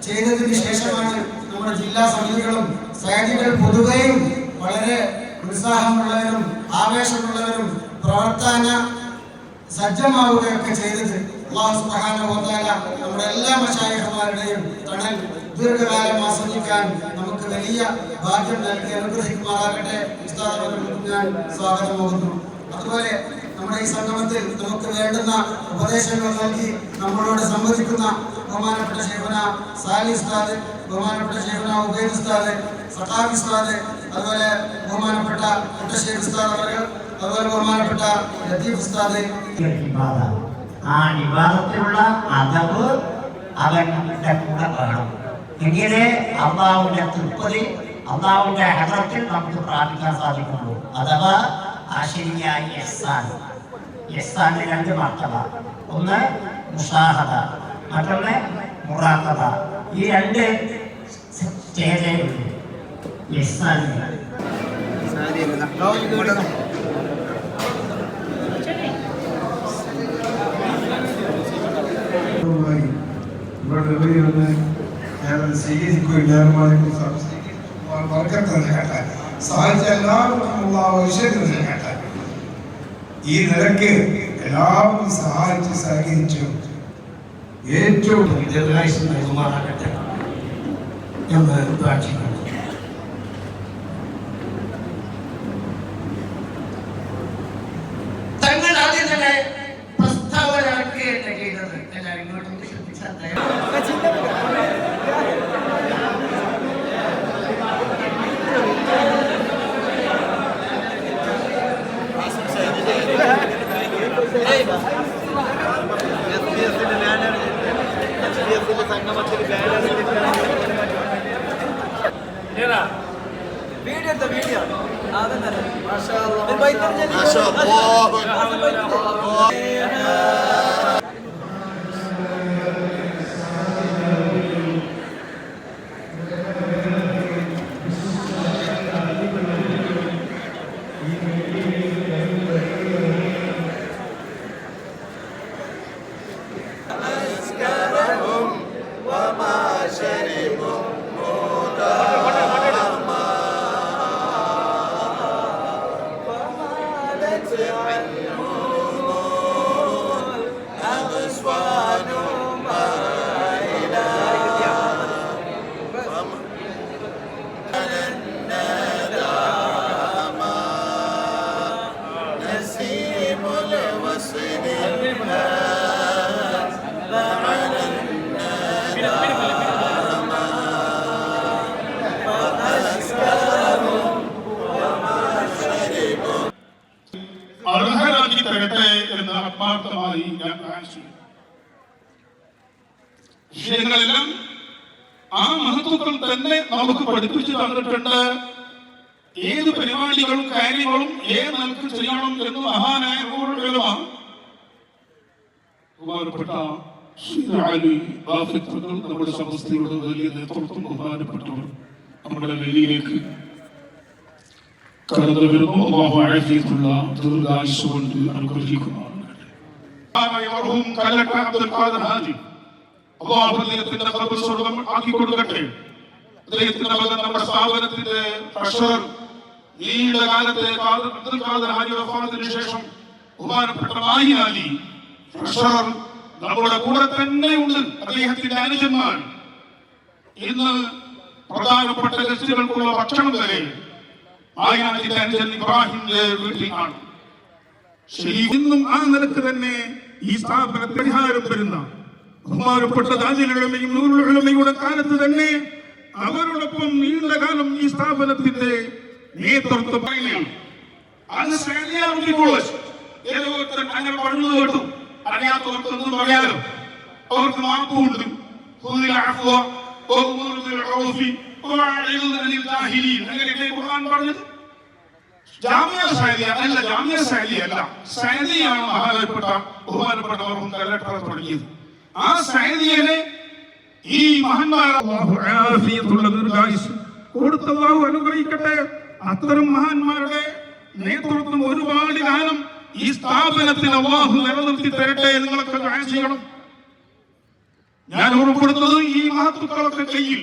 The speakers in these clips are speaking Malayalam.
ചെയ്തതിന് ശേഷമാണ് നമ്മുടെ ജില്ലാ സമിതികളും സൈനികൾ പൊതുവെയും വളരെ ഉത്സാഹമുള്ളവരും ആവേശമുള്ളവരും പ്രവർത്തന സജ്ജമാവുകയൊക്കെ ചെയ്തത്. അല്ലാഹു സുബ്ഹാനഹു വ തആല നമ്മുടെ എല്ലാ മശായിഖുമാരുടെയും തണൽ ദീർഘകാലം ആസ്വദിക്കാൻ നമുക്ക് വലിയ ഭാഗ്യം നൽകി അനുഗ്രഹിക്കുമാറാകട്ടെ. ഉസ്താദുകൾക്കും ഞാൻ സ്വാഗതം നൽകുന്നു. അതുപോലെ നമ്മുടെ ഈ സംഗമത്തിൽ നമുക്ക് വേണ്ടുന്ന ഉപദേശങ്ങൾ നൽകി നമ്മളോട് സംവദിക്കുന്ന ബഹുമാനപ്പെട്ട ശൈഖുന സാലി ഉസ്താദ്, ബഹുമാനപ്പെട്ട ശൈഖുന ഉബൈദ് ഉസ്താദ്, സഖാഫി ഉസ്താദ്, അതുപോലെ ബഹുമാനപ്പെട്ട മുട്ടശ്ശേരി ഉസ്താദ് അവർ, അതുപോലെ ബഹുമാനപ്പെട്ട ലത്തീഫ് ഉസ്താദ്. ആ വിവാദത്തിലുള്ള അതവ് അവന്റെ കൂടെ വേണം. എങ്കിലേ അള്ളാഹുവിന്റെ തൃപ്തി, അള്ളാഹുവിന്റെ ഹദറത്തിൽ നമുക്ക് പ്രാപിക്കാൻ സാധിക്കുള്ളൂ. അഥവാ ആശരിയായ ഇഹ്സാന്റെ രണ്ട് മർത്തബ, ഒന്ന് മുഷാഹദ, മറ്റൊന്ന് മുറാഖബ. ഈ രണ്ട് സ്റ്റേജേ ഉള്ളൂ ഇഹ്സാനിന്. ഈ നിലയ്ക്ക് എല്ലാവരും സഹായിച്ച് സഹകരിച്ചു ഏറ്റവും ദീർഘായുസ്സ് നൽകുമാറാകട്ടെ എന്ന് പ്രാർത്ഥിക്കുന്നു. തങ്ങൾ ആദ്യം തന്നെ പ്രസ്താവന ഇറക്കുകയല്ല ചെയ്തത്. എല്ലാവരും ഇങ്ങോട്ടൊന്ന് ശ്രദ്ധിച്ചാൽ അർഹരാക്കി തരട്ടെ എന്ന് ആത്മാർത്ഥമായി ഞാൻ കാണിച്ചു. വിഷയങ്ങളെല്ലാം ആ മഹത്വങ്ങൾ തന്നെ നമുക്ക് പഠിപ്പിച്ചു തന്നിട്ടുണ്ട്. ഏത് പരിപാടികളും കാര്യങ്ങളും ഏത് നിലക്ക് ചെയ്യണം എന്ന് മഹാനായ ബഹുമാനപ്പെട്ട നമ്മുടെ സമസ്തയുടെ വലിയ നേതൃത്വം ബഹുമാനപ്പെട്ടവർ നമ്മുടെ വേദിയിലേക്ക് കടന്നു വരുന്നു. അല്ലാഹു ആഫിയത്തുള്ള ദീർഘായുസ്സ് കൊണ്ട് അനുഗ്രഹിക്കുന്നതാണ്. അല്ലാഹു അദ്ദേഹത്തിന്റെ ഖബർ സ്വർഗ്ഗം ആക്കി കൊടുക്കട്ടെ. അദ്ദേഹത്തിന്റെ മകൻ നമ്മുടെ സ്ഥാപനത്തിന്റെ ട്രഷറർ, നീണ്ട കാലത്തെ അബ്ദുൽ ഖാദർ ഹാജി വഫാത്തിന് ശേഷം ബഹുമാനപ്പെട്ട മാഹി അലി ട്രഷറർ നമ്മുടെ കൂടെ തന്നെയുണ്ട്. അദ്ദേഹത്തിന്റെ അനുജന്മാർ ഇന്ന് പ്രധാനപ്പെട്ട ഗസ്റ്റുകൾക്കുള്ള ഭക്ഷണം വരെ മാഹിന്റെ അനുജൻ ഇബ്രാഹിമിന്റെ വീട്ടിലാണ്. ഇന്നും ആ നിലക്ക് തന്നെ ഈ സ്ഥാപന പരിഹാരം വരുന്ന ബഹുമാനപ്പെട്ട താജുലുലമയും നൂറുൽ ഉലമയുടെ കാലത്ത് തന്നെ അവരോടൊപ്പം നീണ്ടകാലം ഈ സ്ഥാപനത്തിന്റെ നേതൃത്വം പറയുകയാണ്. അന്ന് സഅദിയ കോളേജ് ഏതോ അങ്ങനെ പറഞ്ഞു കേട്ടു, അറിയാത്തവർക്കൊന്നും പറയാലോ. അവർക്ക് മാപ്പുണ്ട്, അങ്ങനെയൊക്കെ ഖുർആൻ പറഞ്ഞത്. ജാമിയ സഅദിയ അല്ല, ജാമിയ സഅദിയ അല്ല, സഅദിയാണ് ബഹുമാനപ്പെട്ടവർക്കും കലക്ടറെ തുടങ്ങിയത്. ആ സഅദിയനെ ഈ മഹാന്മാരുള്ള ദീർഘായുസ് കൊടുത്ത അല്ലാഹു അനുഗ്രഹിക്കട്ടെ. അത്തരം മഹാന്മാരുടെ നേതൃത്വം ഒരുപാട് കാലം ഈ സ്ഥാപനത്തിന് അല്ലാഹു നിലനിർത്തി തരട്ടെ. നിങ്ങളൊക്കെ ദുആ ചെയ്യണം. ഞാൻ ഉറപ്പെടുന്നത് ഈ മഹത്തുക്കളൊക്കെ കയ്യിൽ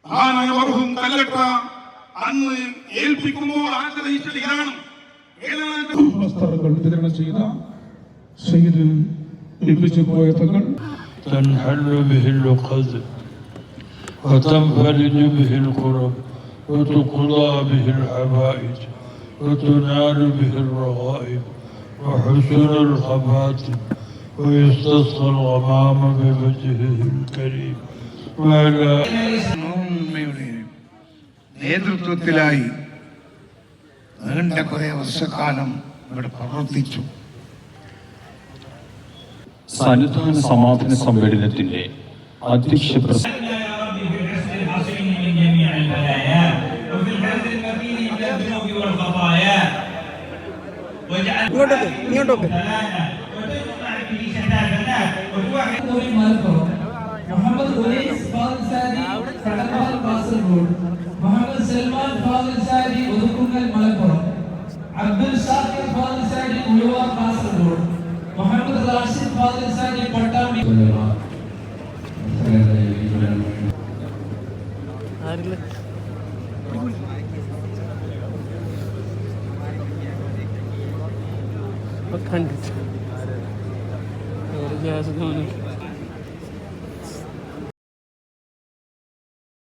മഹാനായ മർഹൂം കല്ലട്ട അന്ന് ഏൽപ്പിക്കുമ്പോൾ ആഗ്രഹിച്ചത് ഇതാണ്. വസ്ത്രങ്ങൾ വിതരണം ചെയ്ത സയ്യിദ് ലഭിച്ചു പോയ തങ്ങൾ تنحل به العقد وتنفرج به الكرب وتقضى به الحوائج وتنال به الرغائب وحسن الخواتم ويستسقى الغمام بوجهه الكريم وعلى നേതൃത്വത്തിലായി നീണ്ട കുറെ വർഷക്കാലം ഇവിടെ പ്രവർത്തിച്ചു. സന്നിധാന സമാപന സമ്മേളനത്തിന്റെ അധ്യക്ഷ മുഹമ്മദ് ഉലൈസ് ഫാദിൽ സാരി കടപ്പാൽ കാസർഗോഡ്, മുഹമ്മദ് സൽമാൻ ഫാദിൽ സാരി ഒതുക്കുങ്ങൽ മലപ്പുറം, അബ്ദുൽ ഷാക്കിർ ഫാദിൽ സാരി ഉളുവാർ കാസർഗോഡ്, മുഹമ്മദ് റാഷിദ് ഫാദിൽ സാരി പട്ടാമ്പി. खंडित